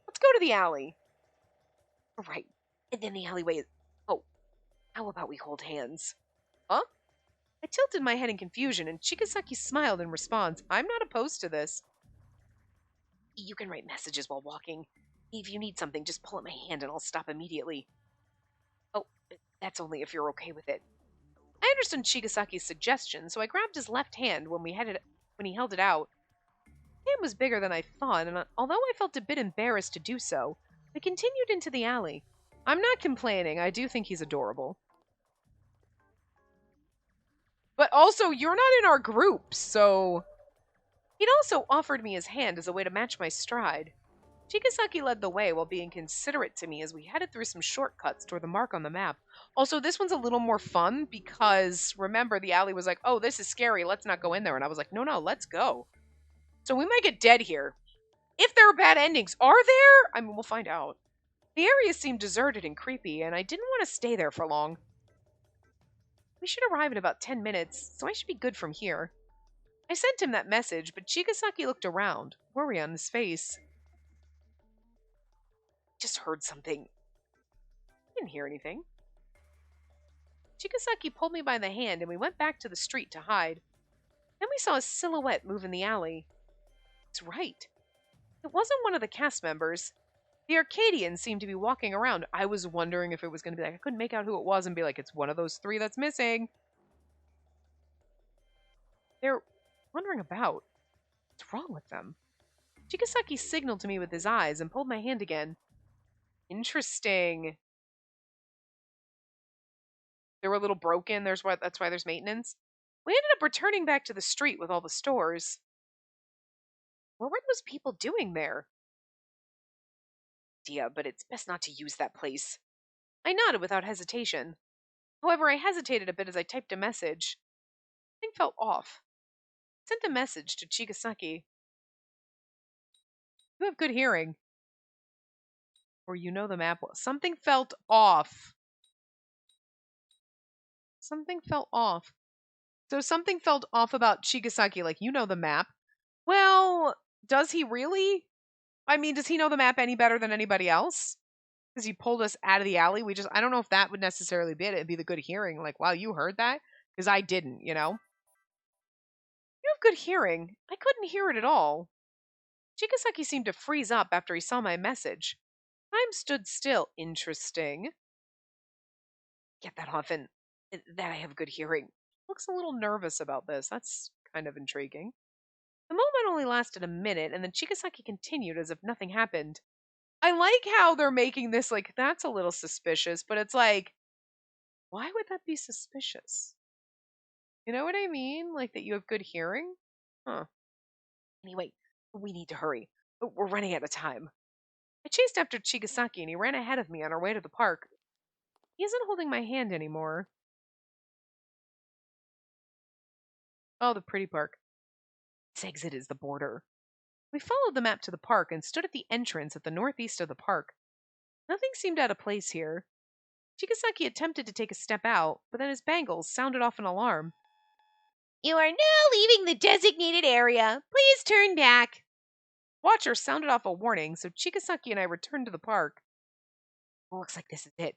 Let's go to the alley. Right. And then the alleyway is... Oh. How about we hold hands? Huh? I tilted my head in confusion, and Chigasaki smiled in response. I'm not opposed to this. You can write messages while walking. If you need something, just pull at my hand and I'll stop immediately. Oh, that's only if you're okay with it. I understood Chigasaki's suggestion, so I grabbed his left hand when he held it out. His hand was bigger than I thought, and although I felt a bit embarrassed to do so, we continued into the alley. I'm not complaining. I do think he's adorable. But also, you're not in our group, so... He'd also offered me his hand as a way to match my stride. Chigasaki led the way while being considerate to me as we headed through some shortcuts toward the mark on the map. Also, this one's a little more fun because, remember, the alley was like, oh, this is scary, let's not go in there. And I was like, no, let's go. So we might get dead here. If there are bad endings, are there? I mean, we'll find out. The area seemed deserted and creepy, and I didn't want to stay there for long. We should arrive in about 10 minutes, so I should be good from here. I sent him that message, but Chigasaki looked around, worry on his face. Just heard something. I didn't hear anything. Chigasaki pulled me by the hand and we went back to the street to hide. Then we saw a silhouette move in the alley. It's right. It wasn't one of the cast members. The Arcadians seemed to be walking around. I was wondering if it was going to be like, I couldn't make out who it was and be like, it's one of those three that's missing. They're wandering about. What's wrong with them? Chigasaki signaled to me with his eyes and pulled my hand again. Interesting. They were a little broken. That's why there's maintenance. We ended up returning back to the street with all the stores. What were those people doing there? Idea, but it's best not to use that place. I nodded without hesitation. However, I hesitated a bit as I typed a message. Something felt off. I sent a message to Chigasaki. You have good hearing. Or you know the map. Something felt off. Something felt off. So something felt off about Chigasaki, like, you know the map. Well, does he really? I mean, does he know the map any better than anybody else? Because he pulled us out of the alley. I don't know if that would necessarily be it. It'd be the good hearing. Like, wow, you heard that? Because I didn't, you know? You have good hearing. I couldn't hear it at all. Chigasaki seemed to freeze up after he saw my message. Time stood still. Interesting. Get that often. That I have good hearing. Looks a little nervous about this. That's kind of intriguing. The moment only lasted a minute, and then Chigasaki continued as if nothing happened. I like how they're making this like, that's a little suspicious, but it's like, why would that be suspicious? You know what I mean? Like that you have good hearing? Huh. Anyway, we need to hurry. We're running out of time. I chased after Chigasaki and he ran ahead of me on our way to the park. He isn't holding my hand anymore. Oh, the pretty park. This exit is the border. We followed the map to the park and stood at the entrance at the northeast of the park. Nothing seemed out of place here. Chigasaki attempted to take a step out, but then his bangles sounded off an alarm. You are now leaving the designated area. Please turn back. Watcher sounded off a warning, so Chigasaki and I returned to the park. Looks like this is it.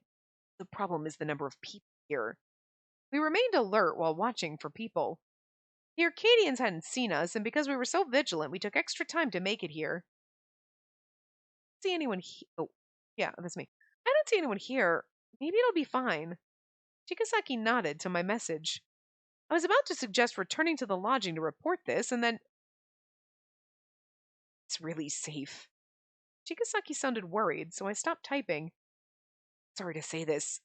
The problem is the number of people here. We remained alert while watching for people. The Arcadians hadn't seen us, and because we were so vigilant, we took extra time to make it here. I don't see anyone Oh, yeah, that's me. I don't see anyone here. Maybe it'll be fine. Chigasaki nodded to my message. I was about to suggest returning to the lodging to report this, and then... It's really safe. Chigasaki sounded worried, so I stopped typing. Sorry to say this.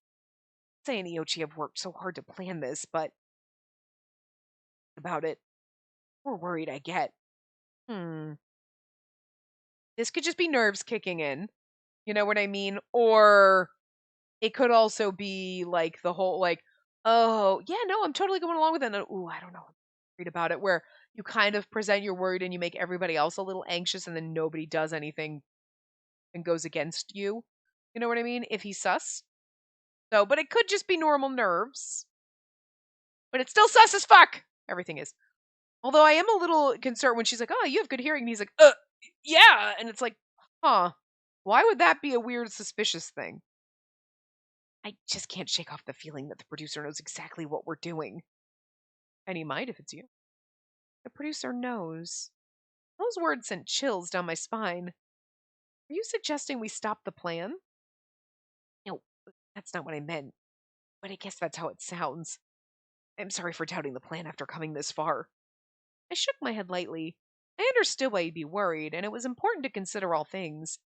Say and Iochi have worked so hard to plan this, but... About it. More worried I get. This could just be nerves kicking in. You know what I mean? Or it could also be like the whole like, oh, yeah, no, I'm totally going along with it. And, ooh, I don't know. I'm worried about it. Where you kind of present you're worried and you make everybody else a little anxious and then nobody does anything and goes against you. You know what I mean? If he's sus. So, but it could just be normal nerves. But it's still sus as fuck. Everything is. Although I am a little concerned when she's like, oh, you have good hearing. And he's like, yeah. And it's like, huh. Why would that be a weird, suspicious thing? I just can't shake off the feeling that the producer knows exactly what we're doing. And he might if it's you. The producer knows. Those words sent chills down my spine. Are you suggesting we stop the plan? No, that's not what I meant. But I guess that's how it sounds. I'm sorry for doubting the plan after coming this far. I shook my head lightly. I understood why you'd be worried, and it was important to consider all things.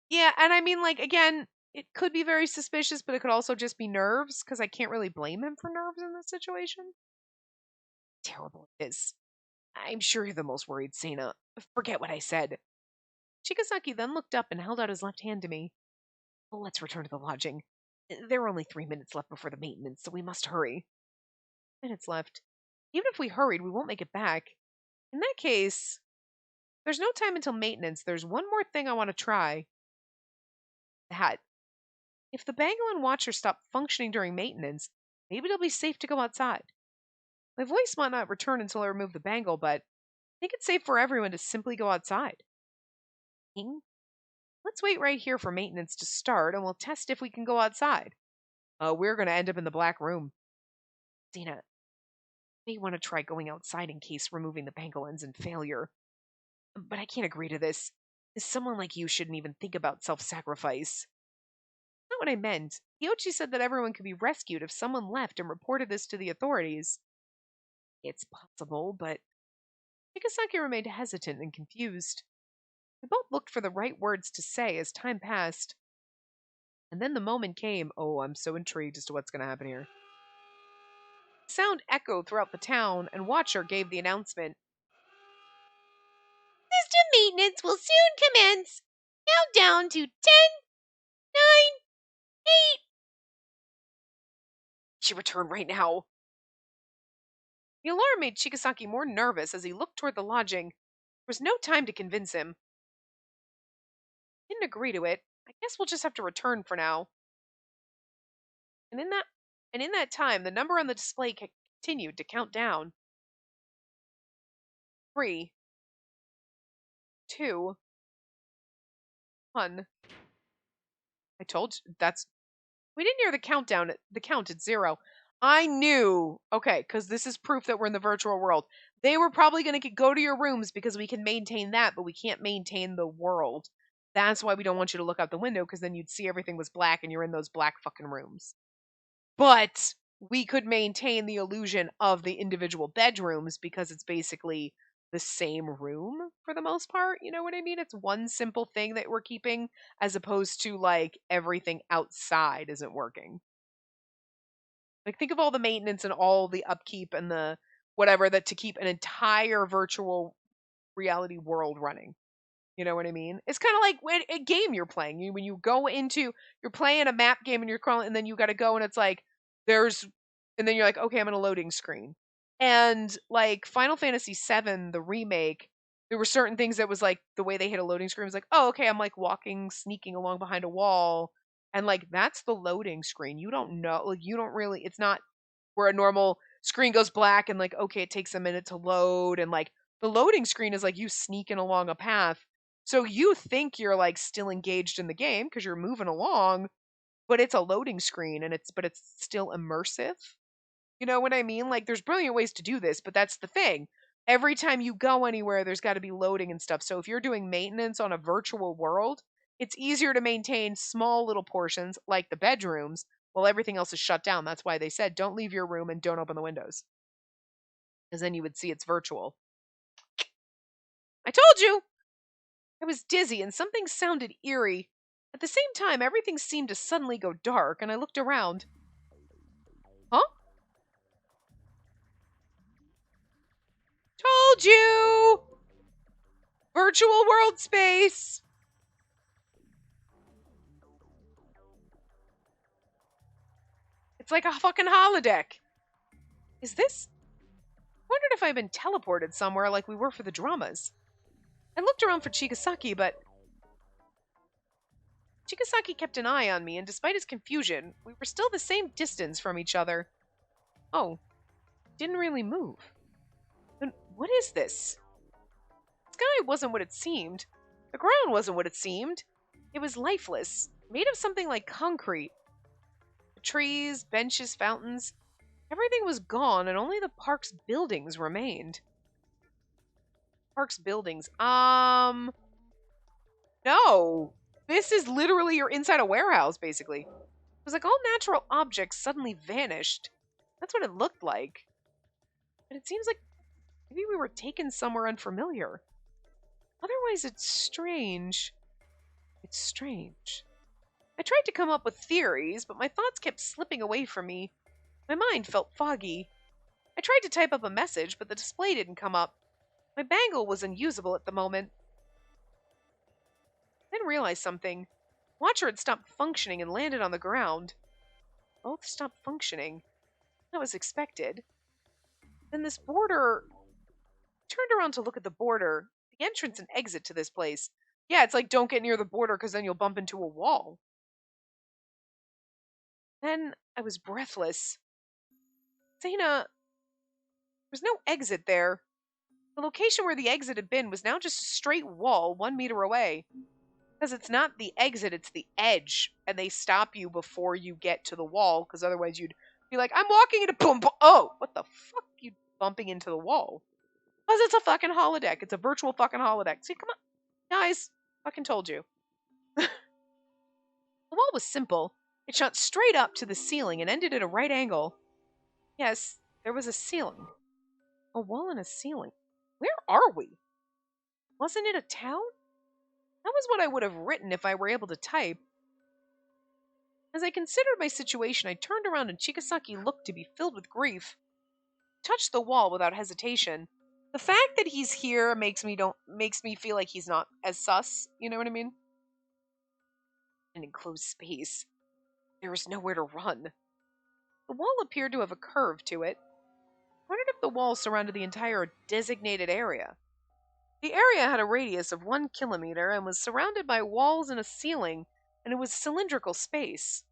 Yeah, and I mean, like, again, it could be very suspicious, but it could also just be nerves, because I can't really blame him for nerves in this situation. Terrible it is. I'm sure you're the most worried, Sana. Forget what I said. Chigasaki then looked up and held out his left hand to me. Well, let's return to the lodging. There are only 3 minutes left before the maintenance, so we must hurry. Minutes left. Even if we hurried, we won't make it back. In that case, there's no time until maintenance. There's one more thing I want to try. That. If the bangle and watcher stop functioning during maintenance, maybe it'll be safe to go outside. My voice might not return until I remove the bangle, but I think it's safe for everyone to simply go outside. King? Let's wait right here for maintenance to start, and we'll test if we can go outside. We're going to end up in the black room. Dina, may want to try going outside in case removing the bangle ends in failure. But I can't agree to this. Someone like you shouldn't even think about self-sacrifice. Not what I meant. Kyochi said that everyone could be rescued if someone left and reported this to the authorities. It's possible, but Chigasaki remained hesitant and confused. We both looked for the right words to say as time passed. And then the moment came. Oh, I'm so intrigued as to what's going to happen here. Sound echoed throughout the town, and Watcher gave the announcement. System maintenance will soon commence. Countdown to 10, 9, 8. She returned right now. The alarm made Chigasaki more nervous as he looked toward the lodging. There was no time to convince him. Didn't agree to it. I guess we'll just have to return for now. And in that time, the number on the display continued to count down. 3, 2, 1. I told you, we didn't hear the countdown. The count at 0. I knew, okay, because this is proof that we're in the virtual world. They were probably going to go to your rooms because we can maintain that, but we can't maintain the world. That's why we don't want you to look out the window, because then you'd see everything was black and you're in those black fucking rooms. But we could maintain the illusion of the individual bedrooms because it's basically the same room for the most part. You know what I mean? It's one simple thing that we're keeping as opposed to like everything outside isn't working. Like think of all the maintenance and all the upkeep and the whatever that to keep an entire virtual reality world running. You know what I mean? It's kind of like when a game you're playing. When you go into, you're playing a map game and you're crawling, and then you got to go and it's like, and then you're like, okay, I'm in a loading screen. And like Final Fantasy VII, the remake, there were certain things that was like the way they hit a loading screen was like, oh, okay, I'm like walking, sneaking along behind a wall. And like, that's the loading screen. You don't know, like, you don't really, it's not where a normal screen goes black and like, okay, it takes a minute to load. And like, the loading screen is like you sneaking along a path. So you think you're like still engaged in the game because you're moving along, but it's a loading screen and it's still immersive. You know what I mean? Like there's brilliant ways to do this, but that's the thing. Every time you go anywhere, there's got to be loading and stuff. So if you're doing maintenance on a virtual world, it's easier to maintain small little portions like the bedrooms while everything else is shut down. That's why they said don't leave your room and don't open the windows. Because then you would see it's virtual. I told you! I was dizzy and something sounded eerie. At the same time, everything seemed to suddenly go dark, and I looked around. Huh? Told you! Virtual world space! It's like a fucking holodeck. Is this? I wondered if I'd been teleported somewhere like we were for the dramas. I looked around for Chigasaki, but Chigasaki kept an eye on me, and despite his confusion, we were still the same distance from each other. Oh, didn't really move. Then what is this? The sky wasn't what it seemed. The ground wasn't what it seemed. It was lifeless, made of something like concrete. trees, benches, fountains. Everything was gone, and only the park's buildings remained. Park's buildings. No. This is literally you're inside a warehouse, basically. It was like all natural objects suddenly vanished. That's what it looked like. But it seems like maybe we were taken somewhere unfamiliar. Otherwise, it's strange. It's strange. I tried to come up with theories, but my thoughts kept slipping away from me. My mind felt foggy. I tried to type up a message, but the display didn't come up. My bangle was unusable at the moment. I then realized something. Watcher had stopped functioning and landed on the ground. Both stopped functioning. That was expected. Then this border... I turned around to look at the border, the entrance and exit to this place. Yeah, it's like don't get near the border because then you'll bump into a wall. Then I was breathless. Zaina, there's no exit there. The location where the exit had been was now just a straight wall 1 meter away. Because it's not the exit, it's the edge. And they stop you before you get to the wall, because otherwise you'd be like, I'm walking into boom, boom. Oh, what the fuck? You bumping into the wall? Because it's a fucking holodeck. It's a virtual fucking holodeck. See, come on. Guys, fucking told you. The wall was simple. It shot straight up to the ceiling and ended at a right angle. Yes, there was a ceiling. A wall and a ceiling. Where are we? Wasn't it a town? That was what I would have written if I were able to type. As I considered my situation, I turned around and Chikasaki looked to be filled with grief. He touched the wall without hesitation. The fact that he's here makes me feel like he's not as sus, you know what I mean? An enclosed space. There was nowhere to run. The wall appeared to have a curve to it. I wondered if the wall surrounded the entire designated area. The area had a radius of 1 kilometer and was surrounded by walls and a ceiling, and it was cylindrical space.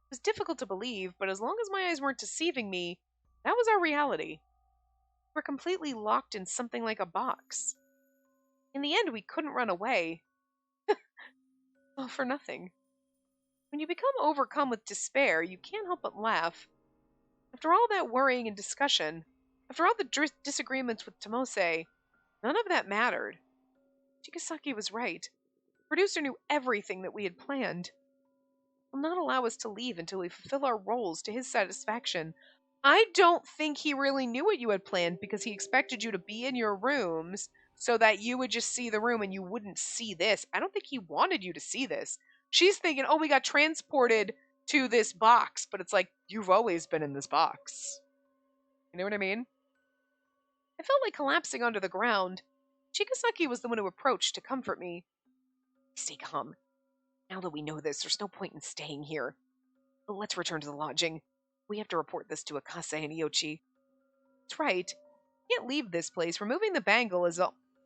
It was difficult to believe, but as long as my eyes weren't deceiving me, that was our reality. We were completely locked in something like a box. In the end, we couldn't run away. All for nothing. When you become overcome with despair, you can't help but laugh. After all that worrying and discussion, after all the disagreements with Tomose, none of that mattered. Chikasaki was right. The producer knew everything that we had planned. He will not allow us to leave until we fulfill our roles to his satisfaction. I don't think he really knew what you had planned because he expected you to be in your rooms so that you would just see the room and you wouldn't see this. I don't think he wanted you to see this. She's thinking, oh, we got transported to this box, but it's like, you've always been in this box. You know what I mean? I felt like collapsing onto the ground. Chikasaki was the one who approached to comfort me. Stay calm. Now that we know this, there's no point in staying here. But let's return to the lodging. We have to report this to Akase and Iochi. That's right. We can't leave this place. Removing the bangle is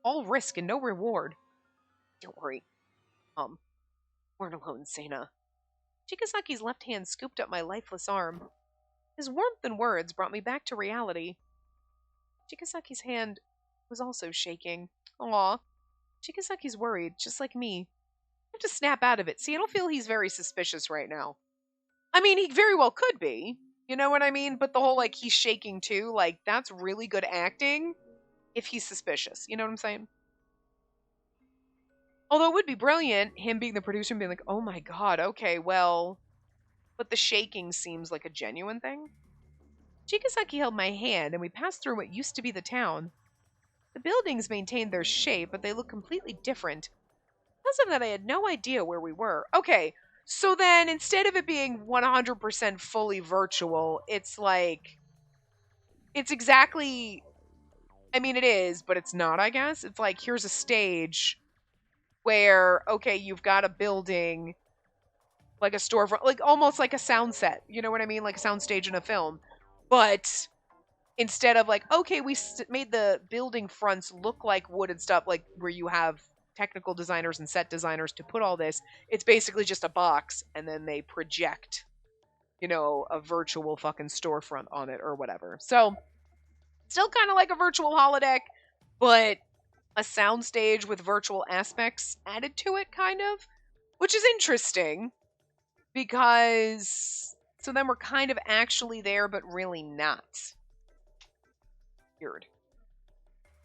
all risk and no reward. Don't worry. We're alone, Seina. Chikasaki's left hand scooped up my lifeless arm. His warmth and words brought me back to reality. Chikasaki's hand was also shaking. Aw. Chikasaki's worried, just like me. I have to snap out of it. See, I don't feel he's very suspicious right now. I mean, he very well could be. You know what I mean? But the whole, like, he's shaking too, like, that's really good acting if he's suspicious. You know what I'm saying? Although it would be brilliant, him being the producer and being like, oh my god, okay, well... But the shaking seems like a genuine thing. Chikasaki held my hand, and we passed through what used to be the town. The buildings maintained their shape, but they looked completely different. Because of that, I had no idea where we were. Okay, so then instead of it being 100% fully virtual, it's like... It's exactly... I mean, it is, but it's not, I guess. It's like, here's a stage... where, okay, you've got a building, like a storefront, like almost like a sound set, you know what I mean? Like a sound stage in a film. But instead of like, okay, we made the building fronts look like wood and stuff, like where you have technical designers and set designers to put all this, it's basically just a box, and then they project, you know, a virtual fucking storefront on it or whatever. So, still kind of like a virtual holodeck, but a soundstage with virtual aspects added to it, kind of, which is interesting because So then we're kind of actually there, but really not. Weird.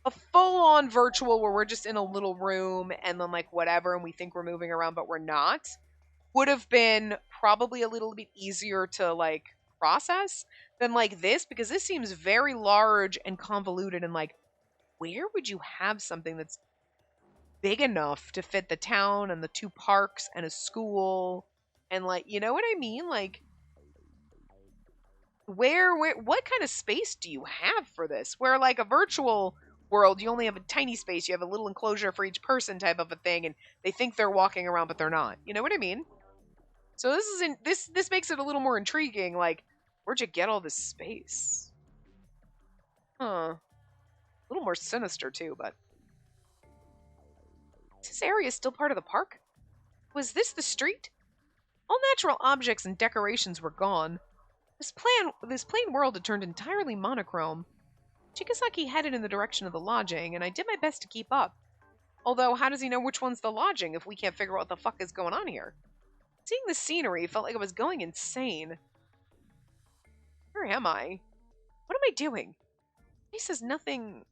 A full-on virtual where we're just in a little room and then like whatever and we think we're moving around but we're not would have been probably a little bit easier to like process than like this, because this seems very large and convoluted, and like where would you have something that's big enough to fit the town and the two parks and a school and like, you know what I mean? Like where what kind of space do you have for this? Where like a virtual world, you only have a tiny space, you have a little enclosure for each person type of a thing, and they think they're walking around but they're not. You know what I mean? So this makes it a little more intriguing. Like, where'd you get all this space? Huh. A little more sinister too, but is this area still part of the park? Was this the street? All natural objects and decorations were gone. This plain world had turned entirely monochrome. Chigasaki headed in the direction of the lodging, and I did my best to keep up. Although, how does he know which one's the lodging if we can't figure out what the fuck is going on here? Seeing the scenery felt like I was going insane. Where am I? What am I doing? He says nothing.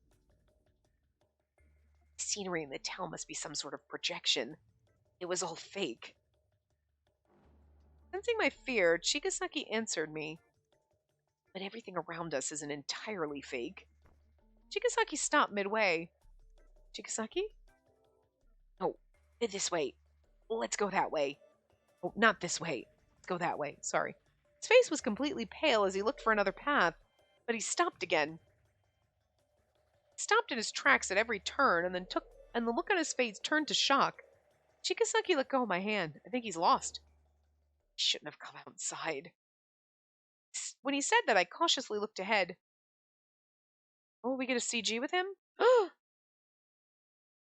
The scenery in the town must be some sort of projection. It was all fake. Sensing my fear, Chigasaki answered me. But everything around us isn't entirely fake. Chigasaki stopped midway. Chigasaki? Oh, this way. Let's go that way. Oh, not this way. Let's go that way. Sorry. His face was completely pale as he looked for another path, but he stopped again. He stopped in his tracks at every turn, and the look on his face turned to shock. Chigasaki let go of my hand. I think he's lost. He shouldn't have come outside. When he said that, I cautiously looked ahead. Oh, we get a CG with him?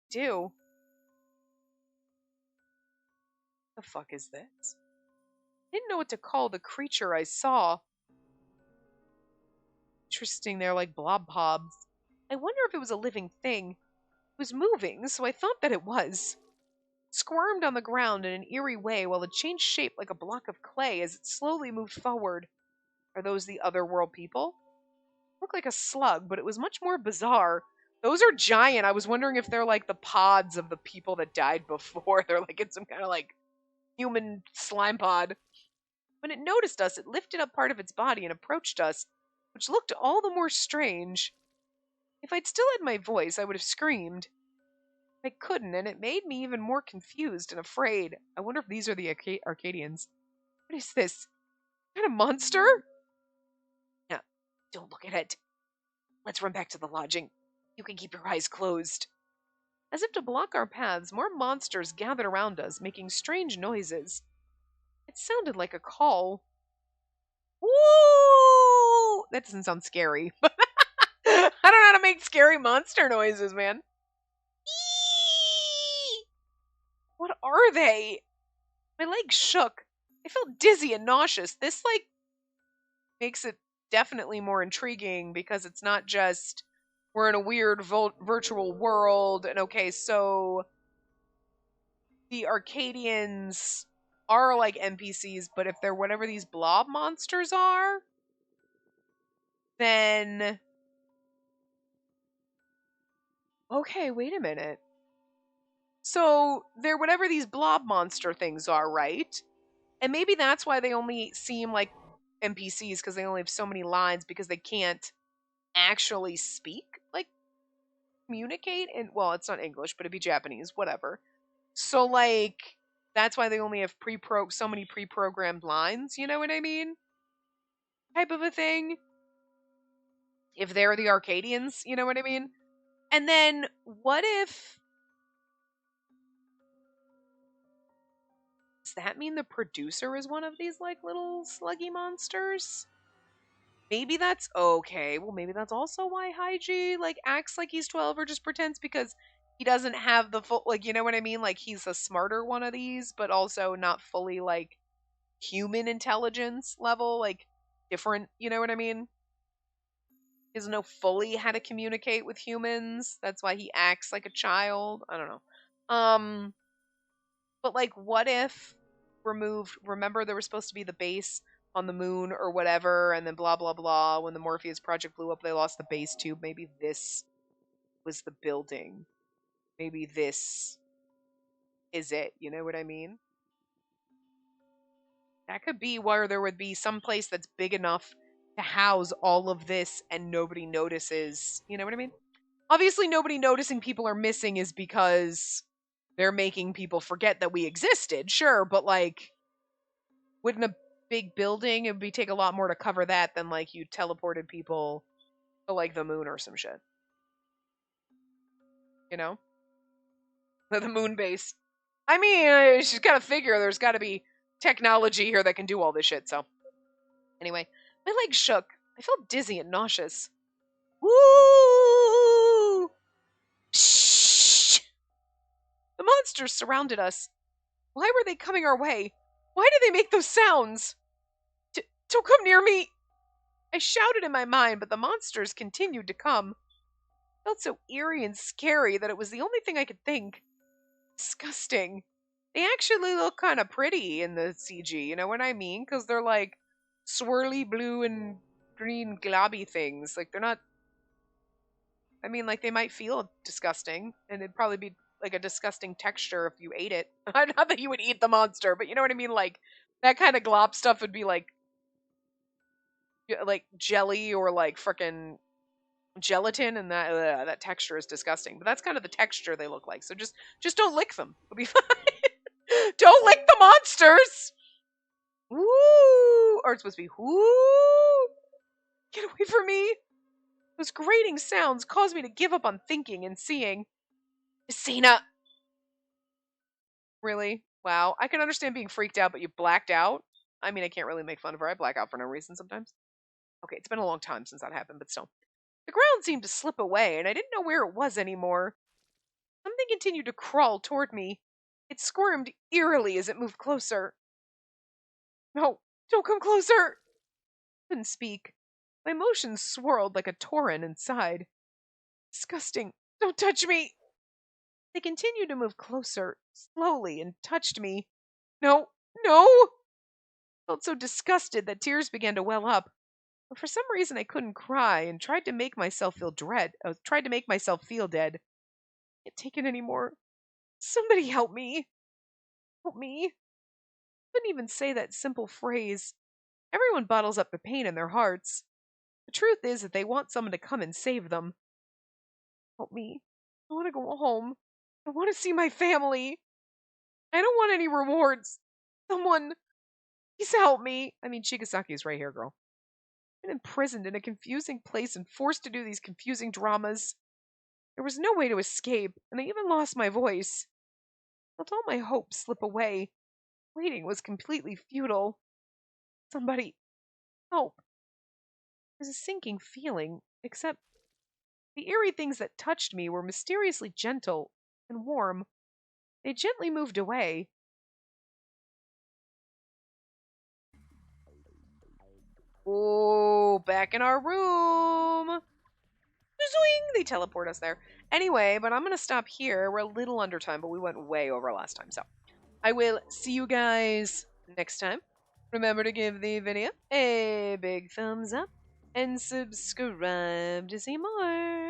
Do. The fuck is this? I didn't know what to call the creature I saw. Interesting, they're like blob pobs. I wonder if it was a living thing. It was moving, so I thought that it was. It squirmed on the ground in an eerie way while it changed shape like a block of clay as it slowly moved forward. Are those the otherworld people? It looked like a slug, but it was much more bizarre. Those are giant. I was wondering if they're like the pods of the people that died before. They're like in some kind of like human slime pod. When it noticed us, it lifted up part of its body and approached us, which looked all the more strange. If I'd still had my voice, I would have screamed. I couldn't, and it made me even more confused and afraid. I wonder if these are the Arcadians. What is this? Kind of monster? No, don't look at it. Let's run back to the lodging. You can keep your eyes closed. As if to block our paths, more monsters gathered around us, making strange noises. It sounded like a call. Woo! That doesn't sound scary. I don't know how to make scary monster noises, man. Eee! What are they? My legs shook. I felt dizzy and nauseous. This, like, makes it definitely more intriguing because it's not just we're in a weird virtual world, and okay, so the Arcadians are like NPCs, but if they're whatever these blob monsters are, then okay, wait a minute. So they're whatever these blob monster things are, right? And maybe that's why they only seem like NPCs, because they only have so many lines, because they can't actually speak, like communicate. And well, it's not English, but it'd be Japanese, whatever. So like that's why they only have so many pre-programmed lines, you know what I mean? Type of a thing. If they're the Arcadians, you know what I mean? And then what if, does that mean the producer is one of these like little sluggy monsters? Maybe that's okay. Well, maybe that's also why Haiji like acts like he's 12 or just pretends, because he doesn't have the full, like, you know what I mean? Like he's a smarter one of these, but also not fully like human intelligence level, like different, you know what I mean? He doesn't know fully how to communicate with humans. That's why he acts like a child. I don't know. But like what if remember there was supposed to be the base on the moon or whatever, and then blah, blah, blah. When the Morpheus Project blew up, they lost the base tube. Maybe this was the building. Maybe this is it. You know what I mean? That could be where there would be some place that's big enough to house all of this and nobody notices. You know what I mean? Obviously, nobody noticing people are missing is because they're making people forget that we existed. Sure, but like, wouldn't a big building, it would take a lot more to cover that than like you teleported people to like the moon or some shit. You know? The moon base. I mean, I just gotta figure there's gotta be technology here that can do all this shit, so. Anyway, my legs shook. I felt dizzy and nauseous. Woo! Shh! The monsters surrounded us. Why were they coming our way? Why did they make those sounds? Don't come near me! I shouted in my mind, but the monsters continued to come. It felt so eerie and scary that it was the only thing I could think. Disgusting. They actually look kind of pretty in the CG, you know what I mean? Because they're like swirly blue and green globby things. Like, they're not. I mean, like, they might feel disgusting, and it'd probably be like a disgusting texture if you ate it. Not that you would eat the monster, but you know what I mean? Like, that kind of glob stuff would be like jelly or like frickin' gelatin, and that texture is disgusting. But that's kind of the texture they look like. So just don't lick them. It'll be fine. Don't lick the monsters! Woo! Or it's supposed to be whoo! Get away from me! Those grating sounds caused me to give up on thinking and seeing. Messina! Really? Wow. I can understand being freaked out, but you blacked out? I mean, I can't really make fun of her. I black out for no reason sometimes. Okay, it's been a long time since that happened, but still. The ground seemed to slip away, and I didn't know where it was anymore. Something continued to crawl toward me. It squirmed eerily as it moved closer. No, don't come closer! I couldn't speak. My emotions swirled like a torrent inside. Disgusting. Don't touch me! They continued to move closer, slowly, and touched me. No, no! I felt so disgusted that tears began to well up. But for some reason I couldn't cry and tried to make myself feel dead. I can't take it anymore. Somebody help me. Help me. I couldn't even say that simple phrase. Everyone bottles up the pain in their hearts. The truth is that they want someone to come and save them. Help me. I want to go home. I want to see my family. I don't want any rewards. Someone, please help me. I mean, Chigasaki's right here, girl. I've been imprisoned in a confusing place and forced to do these confusing dramas. There was no way to escape, and I even lost my voice. I felt all my hopes slip away. Waiting was completely futile. Somebody, help. There was a sinking feeling, except the eerie things that touched me were mysteriously gentle and warm. They gently moved away. Oh, back in our room. Zoing! They teleport us there. Anyway, but I'm going to stop here. We're a little under time, but we went way over last time. So I will see you guys next time. Remember to give the video a big thumbs up and subscribe to see more.